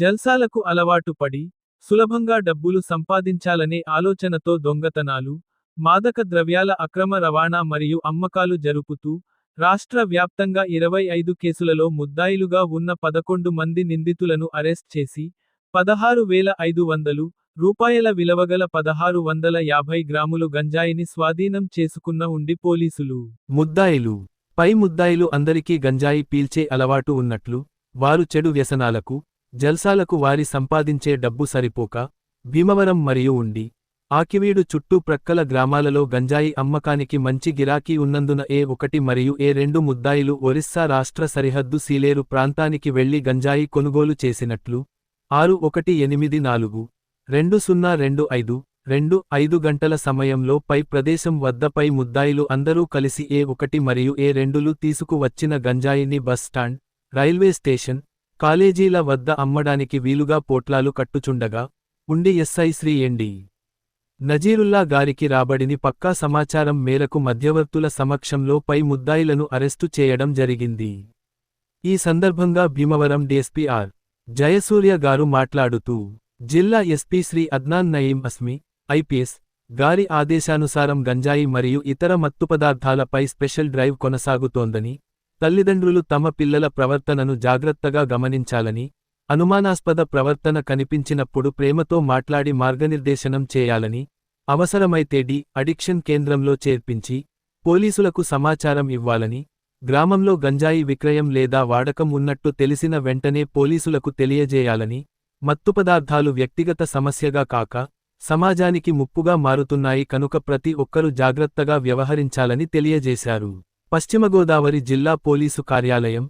జల్సాలకు అలవాటు పడి, సులభంగా డబ్బులు సంపాదించాలనే ఆలోచనతో దొంగతనాలు, మాదక ద్రవ్యాల అక్రమ రవాణా మరియు అమ్మకాలు జరుపుతూ, రాష్ట్ర వ్యాప్తంగా 25 కేసులలో ముద్దాయిలుగా ఉన్న 11 మంది నిందితులను అరెస్ట్ చేసి, 16,500 రూపాయల విలువగల 1650 గ్రాములు గంజాయిని స్వాధీనం చేసుకున్న ఉండి పోలీసులు. ముద్దాయిలు పై ముద్దాయిలు అందరికీ గంజాయి పీల్చే అలవాటు ఉన్నట్లు, వారు చెడు వ్యసనాలకు, జల్సాలకు వారి సంపాదించే డబ్బు సరిపోక, భీమవరం మరియు ఉండి, ఆకివీడు చుట్టూ ప్రక్కల గ్రామాలలో గంజాయి అమ్మకానికి మంచి గిరాకీ ఉన్నందున ఏ1 మరియు ఏ2 ముద్దాయిలు ఒరిస్సా రాష్ట్ర సరిహద్దు సీలేరు ప్రాంతానికి వెళ్లి గంజాయి కొనుగోలు చేసినట్లు, 6/8/2025 గంటల సమయంలో పై ప్రదేశం వద్ద పై ముద్దాయిలు అందరూ కలిసి ఏ1 మరియు ఏ2లు తీసుకువచ్చిన గంజాయిని బస్ స్టాండ్, రైల్వే స్టేషన్, కాలేజీల వద్ద అమ్మడానికి వీలుగా పోట్లాలు కట్టుచుండగా, ఉండి ఎస్ఐ శ్రీ ఎన్.డి. నజీరుల్లా గారికి రాబడిని పక్కా సమాచారం మేరకు మధ్యవర్తుల సమక్షంలో పై ముద్దాయిలను అరెస్టు చేయడం జరిగింది. ఈ సందర్భంగా భీమవరం డీఎస్పీ ఆర్. జయసూర్య గారు మాట్లాడుతూ, జిల్లా ఎస్పీ శ్రీ అద్నాన్ నయీం అస్మి, ఐపీఎస్, గారి ఆదేశానుసారం గంజాయి మరియు ఇతర మత్తుపదార్థాలపై స్పెషల్ డ్రైవ్ కొనసాగుతోందని, తల్లిదండ్రులు తమ పిల్లల ప్రవర్తనను జాగ్రత్తగా గమనించాలని, అనుమానాస్పద ప్రవర్తన కనిపించినప్పుడు ప్రేమతో మాట్లాడి మార్గనిర్దేశనం చేయాలని, అవసరమైతే అడిక్షన్ కేంద్రంలో చేర్పించి, పోలీసులకు సమాచారం ఇవ్వాలని, గ్రామంలో గంజాయి విక్రయం లేదా వాడకం ఉన్నట్టు తెలిసిన వెంటనే పోలీసులకు తెలియజేయాలని, మత్తుపదార్థాలు వ్యక్తిగత సమస్యగా కాక, సమాజానికి ముప్పుగా మారుతున్నాయి కనుక ప్రతి ఒక్కరూ జాగ్రత్తగా వ్యవహరించాలని తెలియజేశారు. పశ్చిమ గోదావరి జిల్లా పోలీసు కార్యాలయం,